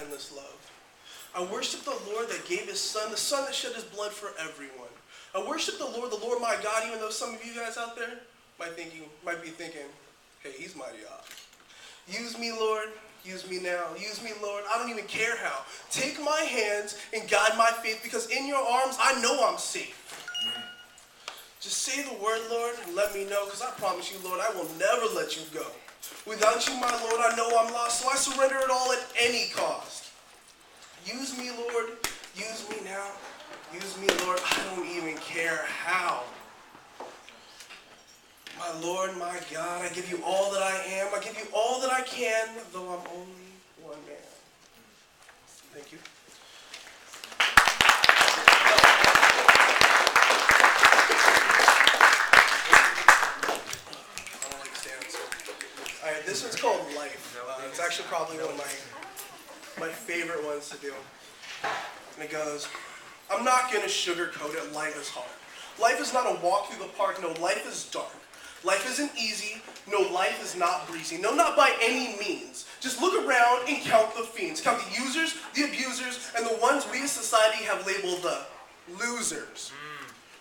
endless love. I worship the Lord that gave his son, the son that shed his blood for everyone. I worship the Lord my God, even though some of you guys out there might be thinking, hey, he's mighty off. Use me, Lord. Use me now. Use me, Lord. I don't even care how. Take my hands and guide my faith, because in your arms I know I'm safe. Just say the word, Lord, and let me know, because I promise you, Lord, I will never let you go. Without you, my Lord, I know I'm lost, so I surrender it all at any cost. Use me, Lord. Use me now. Use me, Lord. I don't even care how. My Lord, my God, I give you all that I am. I give you all that I can, though I'm only one man. Thank you. All right, this one's called Life. It's actually probably one of my favorite ones to do. And it goes, I'm not going to sugarcoat it. Life is hard. Life is not a walk through the park. No, life is dark. Life isn't easy. No, life is not breezy. No, not by any means. Just look around and count the fiends. Count the users, the abusers, and the ones we as society have labeled the losers.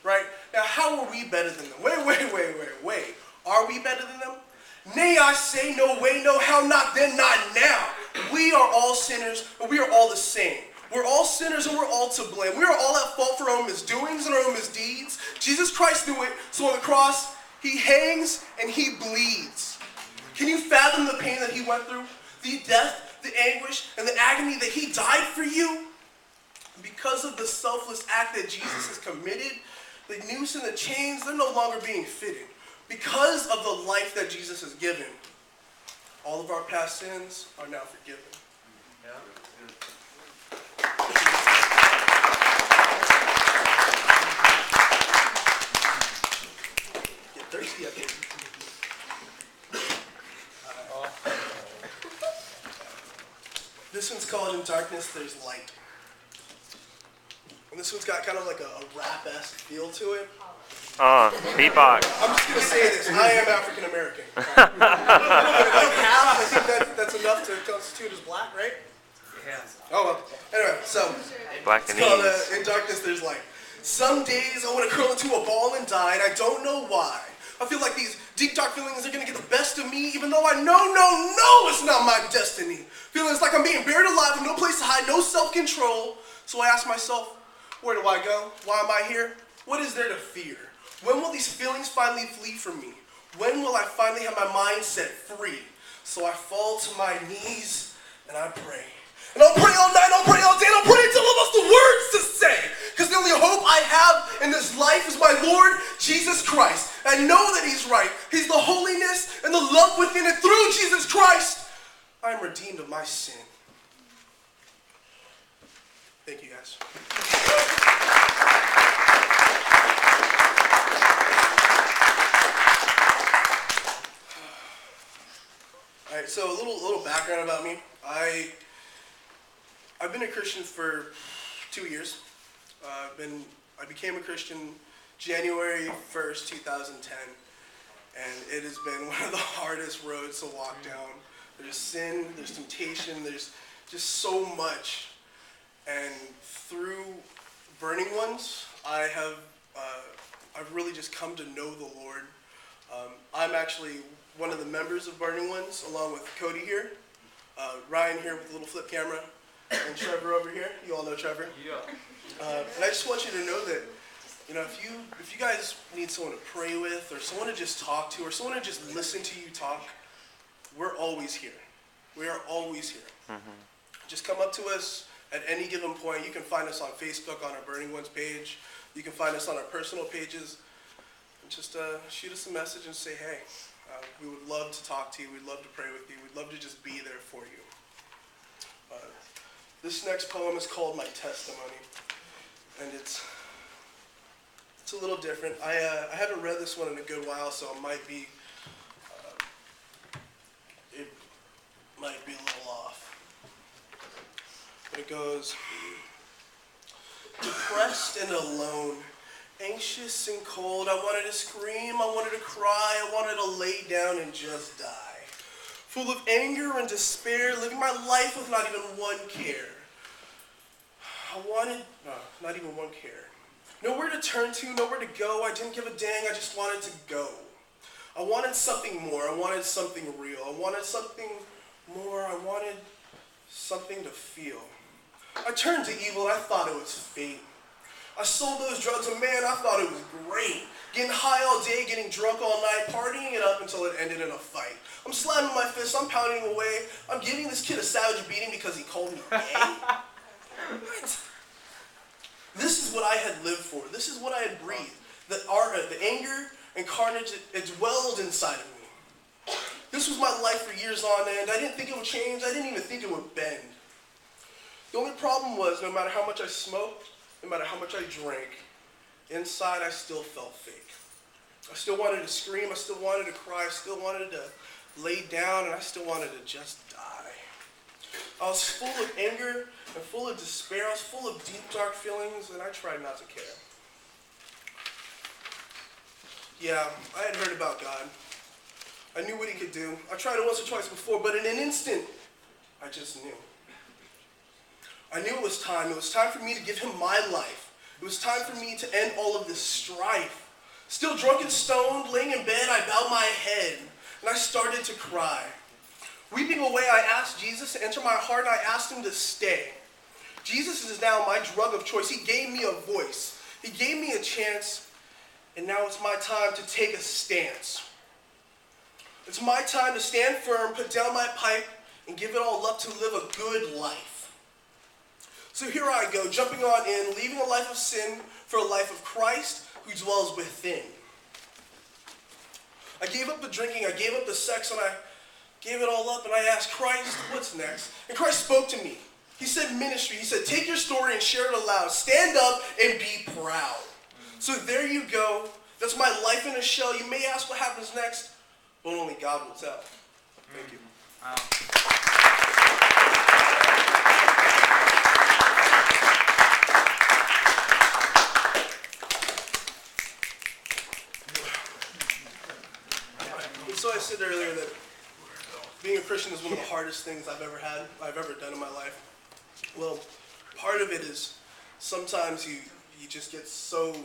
Right? Now, how are we better than them? Wait. Are we better than them? Nay, I say, no way, no how, not then, not now. We are all sinners, but we are all the same. We're all sinners and we're all to blame. We are all at fault for our own misdoings and our own misdeeds. Jesus Christ knew it, so on the cross, he hangs and he bleeds. Can you fathom the pain that he went through? The death, the anguish, and the agony that he died for you? Because of the selfless act that Jesus has committed, the noose and the chains, they're no longer being fitted. Because of the life that Jesus has given, all of our past sins are now forgiven. Yeah. Get thirsty up here. This one's called In Darkness There's Light. And this one's got kind of like a rap-esque feel to it. Beatbox. I'm just going to say this. I am African American. Like half, I think that's enough to constitute as black, right? Yeah. Oh, well. Anyway, so Black it's called In Darkness There's Light. Some days I want to curl into a ball and die, and I don't know why. I feel like these deep, dark feelings are going to get the best of me, even though I know it's not my destiny. Feelings like I'm being buried alive with no place to hide, no self-control. So I ask myself, where do I go? Why am I here? What is there to fear? When will these feelings finally flee from me? When will I finally have my mind set free? So I fall to my knees and I pray. And I'll pray all night, I'll pray all day, and I'll pray until I've lost the words to say. Because the only hope I have in this life is my Lord Jesus Christ. I know that he's right. He's the holiness and the love within it. Through Jesus Christ, I am redeemed of my sin. Thank you, guys. All right, so a little background about me. I've been a Christian for 2 years. I became a Christian January 1st, 2010, and it has been one of the hardest roads to walk down. There's sin, there's temptation, there's just so much. And through Burning Ones, I've really just come to know the Lord. I'm actually one of the members of Burning Ones, along with Cody here, Ryan here with the little flip camera, and Trevor over here. You all know Trevor. Yeah. And I just want you to know that, you know, if you guys need someone to pray with, or someone to just talk to, or someone to just listen to you talk, we're always here. We are always here. Mm-hmm. Just come up to us at any given point. You can find us on Facebook on our Burning Ones page. You can find us on our personal pages. And just shoot us a message and say, hey, we would love to talk to you. We'd love to pray with you. We'd love to just be there for you. This next poem is called My Testimony, and it's a little different. I haven't read this one in a good while, so it might be a little off. But it goes, depressed and alone, anxious and cold. I wanted to scream, I wanted to cry, I wanted to lay down and just die. full of anger and despair, living my life with not even one care. Not even one care. Nowhere to turn to, nowhere to go. I didn't give a dang, I just wanted to go. I wanted something more, I wanted something real. I wanted something more, I wanted something to feel. I turned to evil and I thought it was fate. I sold those drugs and man, I thought it was great. Getting high all day, getting drunk all night, partying it up until it ended in a fight. I'm slamming my fist, I'm pounding away. I'm giving this kid a savage beating because he called me gay. What? This is what I had lived for. This is what I had breathed. The anger and carnage, it dwelled inside of me. This was my life for years on end. I didn't think it would change. I didn't even think it would bend. The only problem was, no matter how much I smoked, no matter how much I drank, inside I still felt fake. I still wanted to scream, I still wanted to cry, I still wanted to lay down, and I still wanted to just die. I was full of anger and full of despair. I was full of deep, dark feelings, and I tried not to care. Yeah, I had heard about God. I knew what he could do. I tried it once or twice before, but in an instant, I just knew. I knew it was time. It was time for me to give him my life. It was time for me to end all of this strife. Still drunk and stoned, laying in bed, I bowed my head, and I started to cry. Weeping away, I asked Jesus to enter my heart, and I asked him to stay. Jesus is now my drug of choice. He gave me a voice. He gave me a chance, and now it's my time to take a stance. It's my time to stand firm, put down my pipe, and give it all up to live a good life. So here I go, jumping on in, leaving a life of sin for a life of Christ who dwells within. I gave up the drinking, I gave up the sex, and I gave it all up, and I asked Christ, what's next? And Christ spoke to me. He said ministry. He said, take your story and share it aloud. Stand up and be proud. So there you go. That's my life in a shell. You may ask what happens next, but only God will tell. Thank you. Wow. So I said earlier that being a Christian is one of the hardest things I've ever done in my life. Well, part of it is sometimes you just get so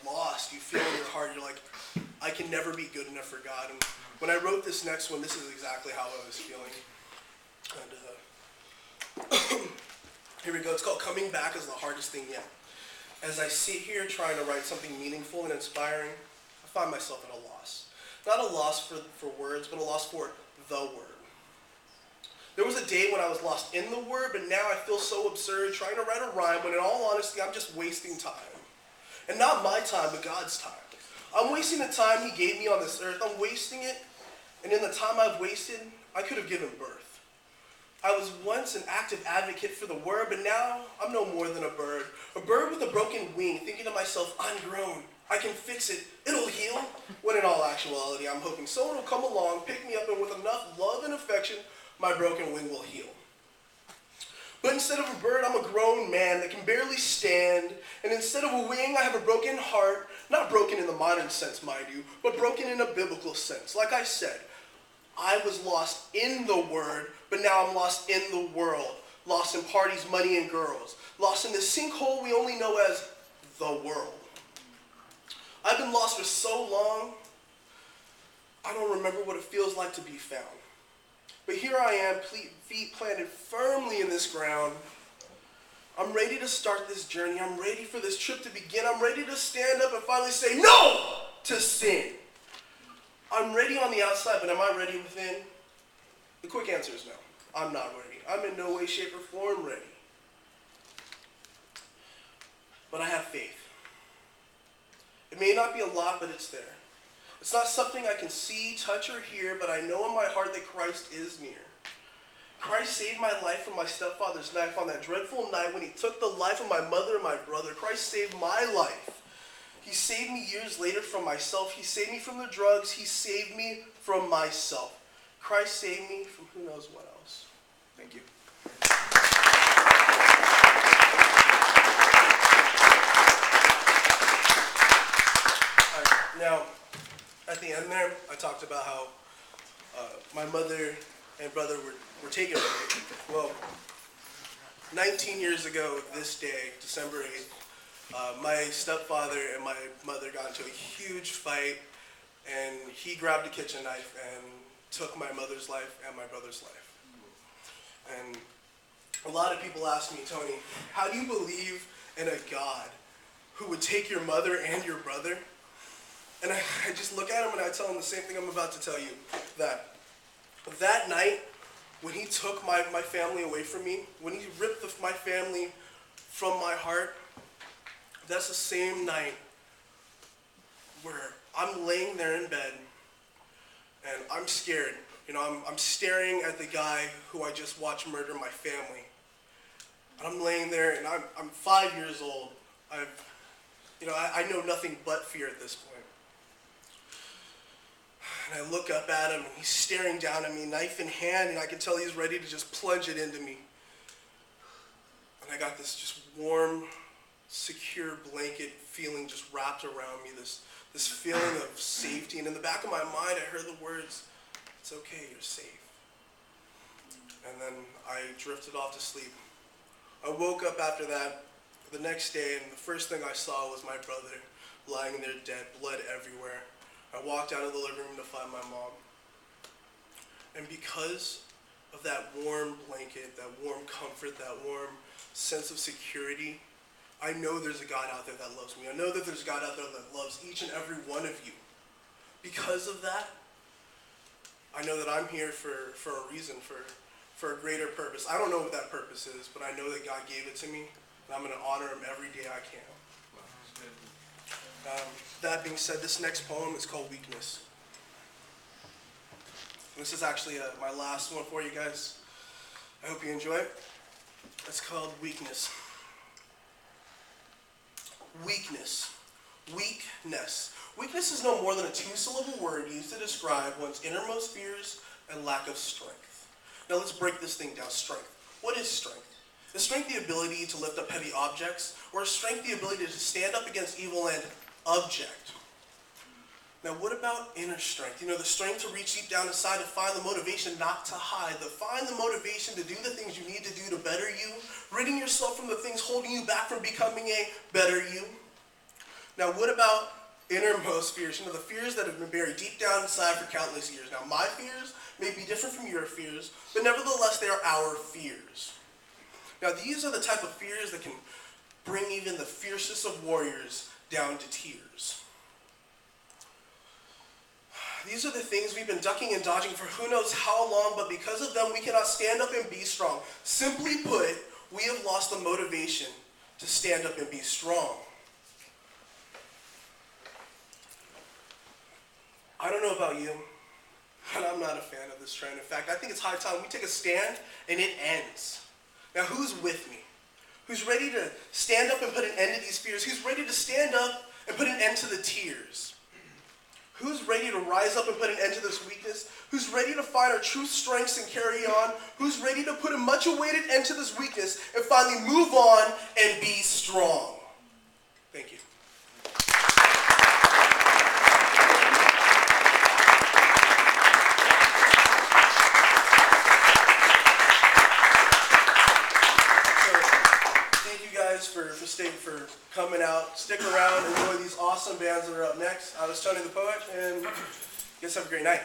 lost. You feel in your heart, you're like, I can never be good enough for God. And when I wrote this next one, this is exactly how I was feeling. And here we go. It's called Coming Back is the Hardest Thing Yet. As I sit here trying to write something meaningful and inspiring, I find myself at a loss. Not a loss for words, but a loss for the word. There was a day when I was lost in the word, but now I feel so absurd trying to write a rhyme when in all honesty, I'm just wasting time. And not my time, but God's time. I'm wasting the time he gave me on this earth. I'm wasting it, and in the time I've wasted, I could have given birth. I was once an active advocate for the word, but now I'm no more than a bird with a broken wing, thinking to myself, I'm grown. I can fix it. It'll heal. When in all actuality, I'm hoping someone will come along, pick me up, and with enough love and affection, my broken wing will heal. But instead of a bird, I'm a grown man that can barely stand. And instead of a wing, I have a broken heart. Not broken in the modern sense, mind you, but broken in a biblical sense. Like I said, I was lost in the word, but now I'm lost in the world. Lost in parties, money, and girls. Lost in this sinkhole we only know as the world. I've been lost for so long, I don't remember what it feels like to be found. But here I am, feet planted firmly in this ground. I'm ready to start this journey. I'm ready for this trip to begin. I'm ready to stand up and finally say no to sin. I'm ready on the outside, but am I ready within? The quick answer is no. I'm not ready. I'm in no way, shape, or form ready. But I have faith. It may not be a lot, but it's there. It's not something I can see, touch, or hear, but I know in my heart that Christ is near. Christ saved my life from my stepfather's knife on that dreadful night when he took the life of my mother and my brother. Christ saved my life. He saved me years later from myself. He saved me from the drugs. He saved me from myself. Christ saved me from who knows what else. Thank you. All right, now, at the end there, I talked about how my mother and brother were taken from me. Well, 19 years ago this day, December 8th, my stepfather and my mother got into a huge fight, and he grabbed a kitchen knife and took my mother's life and my brother's life. And a lot of people ask me, Tony, how do you believe in a God who would take your mother and your brother? And I just look at him and I tell him the same thing I'm about to tell you, that night, when he took my family away from me, when he ripped my family from my heart, that's the same night where I'm laying there in bed and I'm scared. You know, I'm staring at the guy who I just watched murder my family. And I'm laying there and I'm 5 years old. I know nothing but fear at this point. And I look up at him, and he's staring down at me, knife in hand, and I can tell he's ready to just plunge it into me. And I got this just warm, secure blanket feeling just wrapped around me, this feeling of safety. And in the back of my mind, I heard the words, "It's okay, you're safe." And then I drifted off to sleep. I woke up after that the next day, and the first thing I saw was my brother lying there dead, blood everywhere. I walked out of the living room to find my mom. And because of that warm blanket, that warm comfort, that warm sense of security, I know there's a God out there that loves me. I know that there's a God out there that loves each and every one of you. Because of that, I know that I'm here for a reason, for a greater purpose. I don't know what that purpose is, but I know that God gave it to me, and I'm going to honor him every day I can. That being said, this next poem is called Weakness. This is actually my last one for you guys. I hope you enjoy it. It's called Weakness. Weakness. Weakness. Weakness is no more than a two-syllable word used to describe one's innermost fears and lack of strength. Now let's break this thing down. Strength. What is strength? Is strength the ability to lift up heavy objects, or is strength the ability to stand up against evil and object? Now what about inner strength? You know, the strength to reach deep down inside to find the motivation not to hide, to find the motivation to do the things you need to do to better you, ridding yourself from the things holding you back from becoming a better you. Now what about innermost fears? You know, the fears that have been buried deep down inside for countless years. Now my fears may be different from your fears, but nevertheless they are our fears. Now these are the type of fears that can bring even the fiercest of warriors down to tears. These are the things we've been ducking and dodging for who knows how long, but because of them we cannot stand up and be strong. Simply put, we have lost the motivation to stand up and be strong. I don't know about you, but I'm not a fan of this trend. In fact, I think it's high time we take a stand and it ends. Now who's with me? Who's ready to stand up and put an end to these fears? Who's ready to stand up and put an end to the tears? Who's ready to rise up and put an end to this weakness? Who's ready to find our true strengths and carry on? Who's ready to put a much awaited end to this weakness and finally move on and be strong? Thank you. For coming out. Stick around, enjoy these awesome bands that are up next. I was Tony the Poet, and you guys have a great night.